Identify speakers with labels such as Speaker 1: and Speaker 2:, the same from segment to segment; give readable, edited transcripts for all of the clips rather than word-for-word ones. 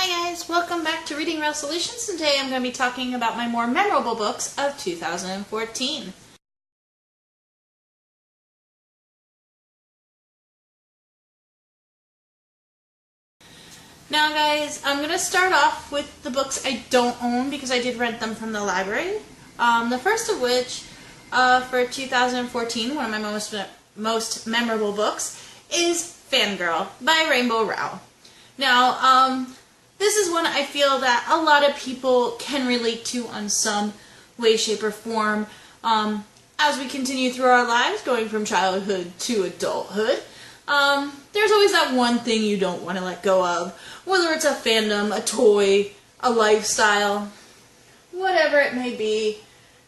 Speaker 1: Hi guys, welcome back to Reading Resolutions. Today I'm going to be talking about my more memorable books of 2014. Now guys, I'm going to start off with the books I don't own because I did rent them from the library. The first of which, for 2014, one of my most memorable books, is Fangirl by Rainbow Rowell. Now, this is one I feel that a lot of people can relate to on some way, shape, or form. As we continue through our lives, going from childhood to adulthood, there's always that one thing you don't want to let go of. Whether it's a fandom, a toy, a lifestyle, whatever it may be,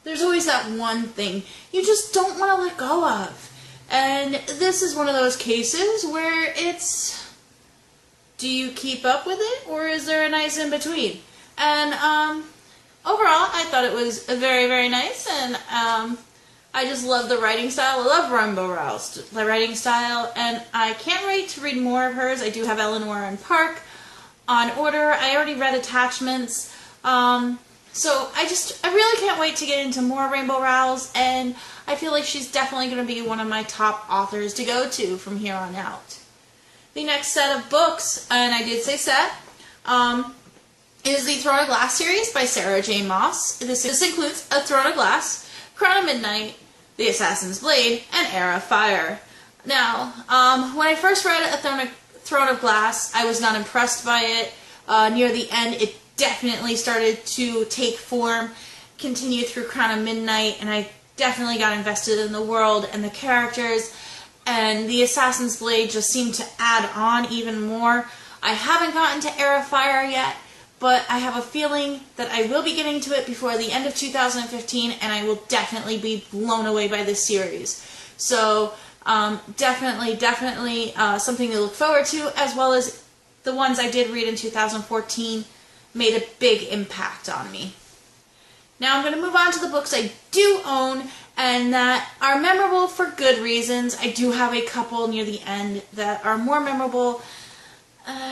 Speaker 1: there's always that one thing you just don't want to let go of. And this is one of those cases where it's, do you keep up with it, or is there a nice in-between? And overall, I thought it was very, very nice, and I just love the writing style. I love Rainbow Rowell's writing style, and I can't wait to read more of hers. I do have Eleanor and Park on order. I already read Attachments, so I really can't wait to get into more Rainbow Rowell's, and I feel like she's definitely going to be one of my top authors to go to from here on out. The next set of books, and I did say set, is the Throne of Glass series by Sarah J. Maas. This includes A Throne of Glass, Crown of Midnight, The Assassin's Blade, and Heir of Fire. Now, when I first read A Throne of Glass, I was not impressed by it. Near the end, it definitely started to take form, continue through Crown of Midnight, and I definitely got invested in the world and the characters. And The Assassin's Blade just seemed to add on even more. I haven't gotten to Heir of Fire yet, but I have a feeling that I will be getting to it before the end of 2015, and I will definitely be blown away by this series. So, definitely something to look forward to, as well as the ones I did read in 2014 made a big impact on me. Now I'm going to move on to the books I do own and that are memorable for good reasons. I do have a couple near the end that are more memorable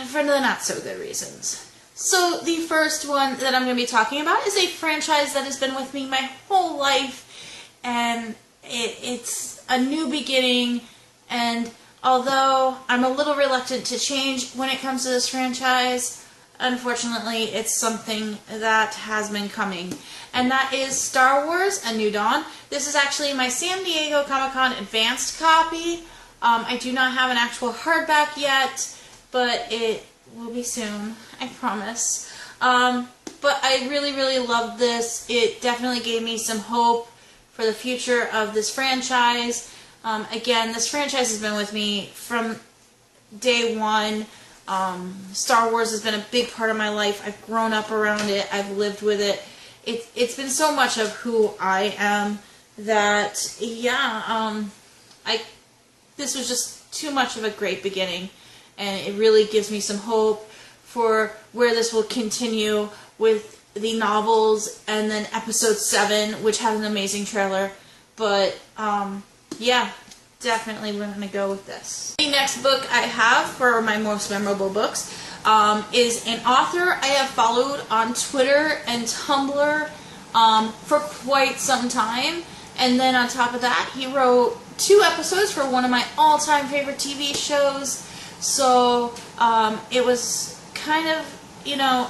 Speaker 1: for the not so good reasons. So the first one that I'm going to be talking about is a franchise that has been with me my whole life, and it's a new beginning, and although I'm a little reluctant to change when it comes to this franchise, unfortunately, it's something that has been coming, and that is Star Wars: A New Dawn. This is actually my San Diego Comic-Con advanced copy. I do not have an actual hardback yet, but it will be soon, I promise. But I really loved this. It definitely gave me some hope for the future of this franchise. Again, this franchise has been with me from day one. Star Wars has been a big part of my life. I've grown up around it. I've lived with it. It's been so much of who I am that, yeah, this was just too much of a great beginning, and it really gives me some hope for where this will continue with the novels, and then Episode 7, which had an amazing trailer. But, yeah, definitely we're going to go with this. The next book I have for my most memorable books is an author I have followed on Twitter and Tumblr for quite some time. And then on top of that, he wrote 2 episodes for one of my all-time favorite TV shows. So it was kind of, you know,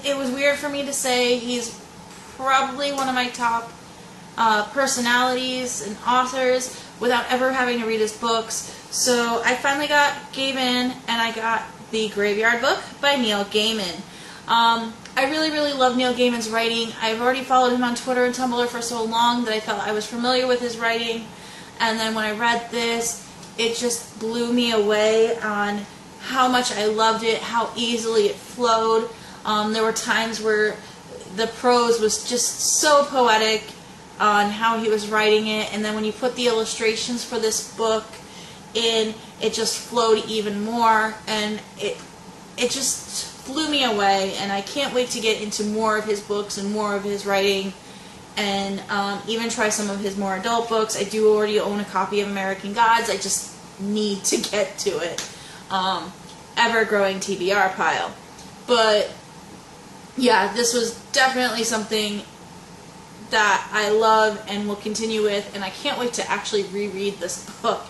Speaker 1: it was weird for me to say he's probably one of my top personalities and authors without ever having to read his books. So I finally gave in, and I got The Graveyard Book by Neil Gaiman. I really love Neil Gaiman's writing. I've already followed him on Twitter and Tumblr for so long that I felt I was familiar with his writing. And then when I read this, it just blew me away on how much I loved it, how easily it flowed. There were times where the prose was just so poetic on how he was writing it, and then when you put the illustrations for this book in, it just flowed even more, and it just blew me away, and I can't wait to get into more of his books and more of his writing, and even try some of his more adult books. I do already own a copy of American Gods. I just need to get to it. Ever-growing TBR pile. But yeah, this was definitely something that I love and will continue with, and I can't wait to actually reread this book,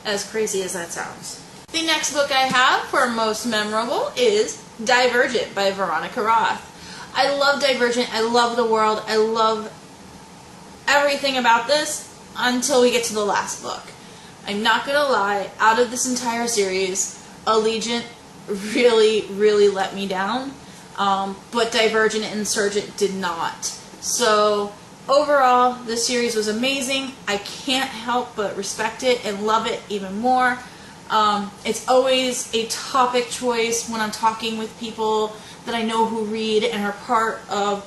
Speaker 1: as crazy as that sounds. The next book I have for most memorable is Divergent by Veronica Roth. I love Divergent, I love the world, I love everything about this until we get to the last book. I'm not gonna lie, out of this entire series, Allegiant really let me down, but Divergent and Insurgent did not. So overall, this series was amazing. I can't help but respect it and love it even more. It's always a topic choice when I'm talking with people that I know who read and are part of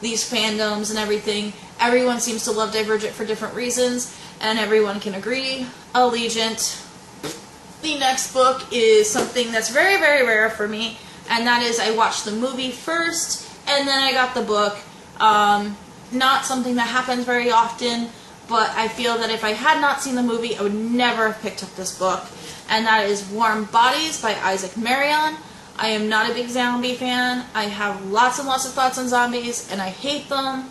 Speaker 1: these fandoms and everything. Everyone seems to love Divergent for different reasons, and everyone can agree. Allegiant. The next book is something that's very rare for me, and that is I watched the movie first, and then I got the book. Not something that happens very often, but I feel that if I had not seen the movie, I would never have picked up this book. And that is Warm Bodies by Isaac Marion. I am not a big zombie fan. I have lots and lots of thoughts on zombies, and I hate them.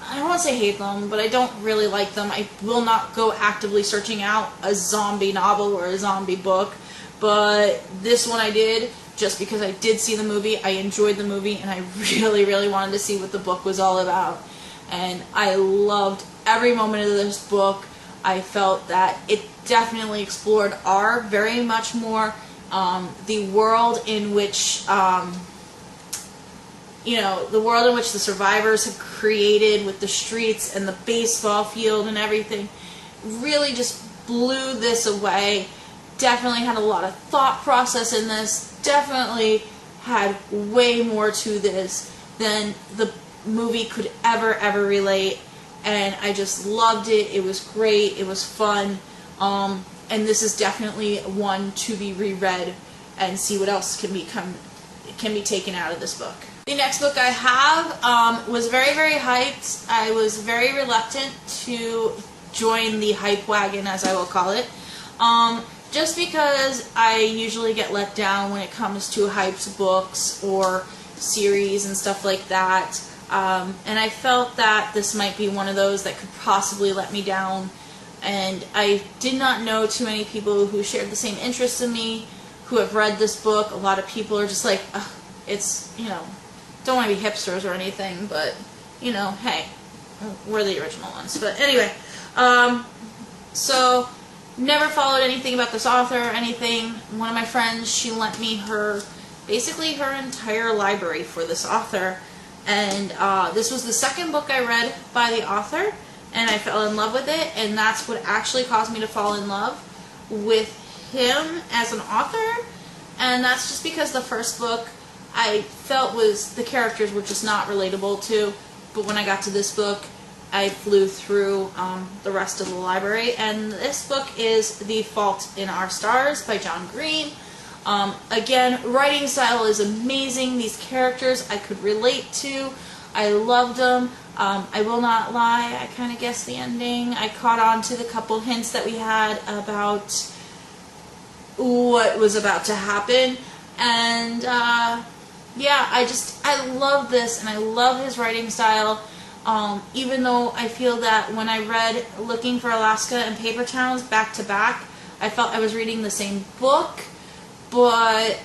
Speaker 1: I don't want to say hate them, but I don't really like them. I will not go actively searching out a zombie novel or a zombie book, but this one I did just because I did see the movie. I enjoyed the movie, and I really wanted to see what the book was all about. And I loved every moment of this book. I felt that it definitely explored very much more the world in which the world in which the survivors have created with the streets and the baseball field and everything. Really just blew this away. Definitely had a lot of thought process in this. Definitely had way more to this than the movie could ever relate. And I just loved it. It was great. It was fun. And this is definitely one to be reread and see what else can be taken out of this book. The next book I have was very hyped. I was very reluctant to join the hype wagon, as I will call it, just because I usually get let down when it comes to hyped books or series and stuff like that. And I felt that this might be one of those that could possibly let me down. And I did not know too many people who shared the same interests in me, who have read this book. A lot of people are just like, it's, don't want to be hipsters or anything, but, hey, we're the original ones. But anyway, so never followed anything about this author or anything. One of my friends, she lent me basically her entire library for this author. And this was the second book I read by the author, and I fell in love with it, and that's what actually caused me to fall in love with him as an author. And that's just because the first book I felt the characters were just not relatable to, but when I got to this book, I flew through the rest of the library. And this book is The Fault in Our Stars by John Green. Again, writing style is amazing. These characters I could relate to. I loved them. I will not lie, I kind of guessed the ending. I caught on to the couple hints that we had about what was about to happen. And yeah, I love this, and I love his writing style. Even though I feel that when I read Looking for Alaska and Paper Towns back to back, I felt I was reading the same book. But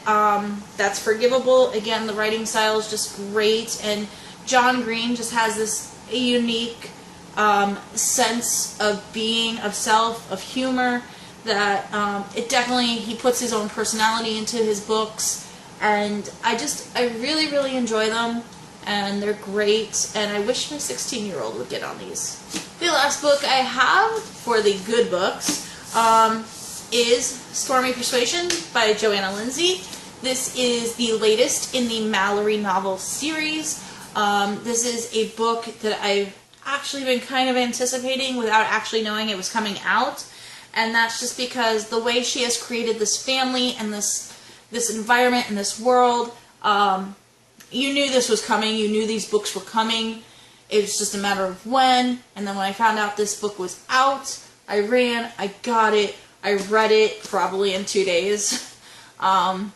Speaker 1: that's forgivable. Again, the writing style is just great, and John Green just has this unique sense of being, of self, of humor, that he puts his own personality into his books, and I really enjoy them, and they're great, and I wish my 16-year-old would get on these. The last book I have for the good books is Stormy Persuasion by Joanna Lindsey. This is the latest in the Mallory novel series. This is a book that I've actually been kind of anticipating without actually knowing it was coming out. And that's just because the way she has created this family and this environment and this world, you knew this was coming. You knew these books were coming. It was just a matter of when. And then when I found out this book was out, I ran, I got it, I read it probably in 2 days. And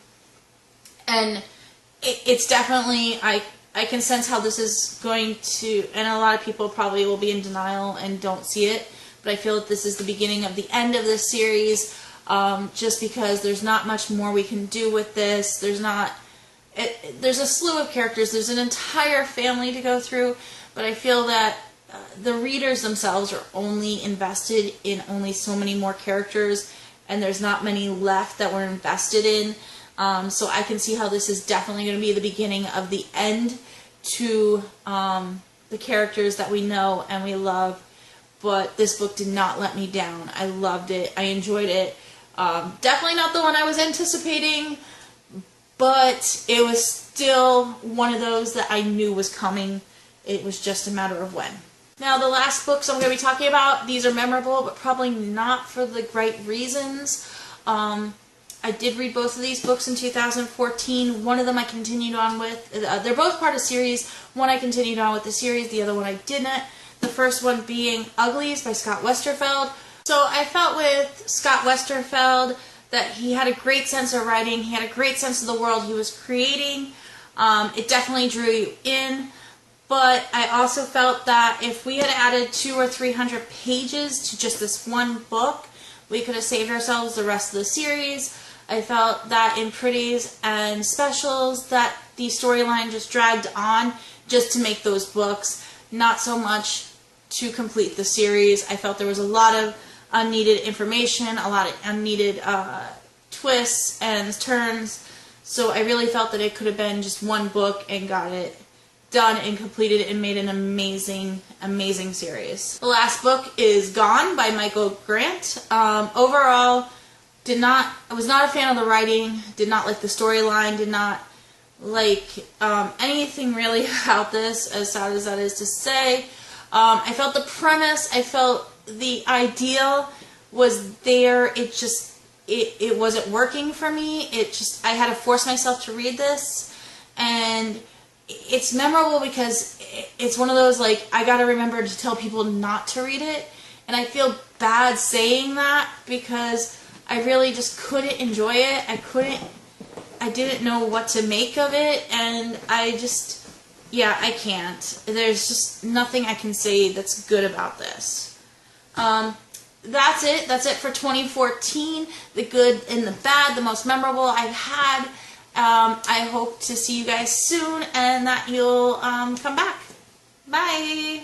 Speaker 1: it's definitely, I can sense how this is going to, and a lot of people probably will be in denial and don't see it, but I feel that this is the beginning of the end of this series, just because there's not much more we can do with this. There's a slew of characters, there's an entire family to go through, but I feel that the readers themselves are only invested in only so many more characters, and there's not many left that we're invested in. So I can see how this is definitely going to be the beginning of the end to the characters that we know and we love. But this book did not let me down. I loved it. I enjoyed it. Definitely not the one I was anticipating, but it was still one of those that I knew was coming. It was just a matter of when. Now, the last books I'm going to be talking about, these are memorable, but probably not for the right reasons. I did read both of these books in 2014. One of them I continued on with. They're both part of series. One I continued on with the series, the other one I didn't. The first one being Uglies by Scott Westerfeld. So I felt with Scott Westerfeld that he had a great sense of writing. He had a great sense of the world he was creating. It definitely drew you in. But I also felt that if we had added 200 or 300 pages to just this one book, we could have saved ourselves the rest of the series. I felt that in Pretties and Specials that the storyline just dragged on just to make those books, not so much to complete the series. I felt there was a lot of unneeded information, a lot of unneeded twists and turns, so I really felt that it could have been just one book and got it done and completed and made an amazing, amazing series. The last book is Gone by Michael Grant. Overall, I was not a fan of the writing, did not like the storyline, did not like anything really about this, as sad as that is to say. I felt the premise, I felt the ideal was there, it wasn't working for me. I had to force myself to read this, and it's memorable because it's one of those, like, I gotta remember to tell people not to read it, and I feel bad saying that because I really just couldn't enjoy it. I didn't know what to make of it, and I can't. There's just nothing I can say that's good about this. That's it. That's it for 2014. The good and the bad, the most memorable I've had. I hope to see you guys soon and that you'll come back. Bye!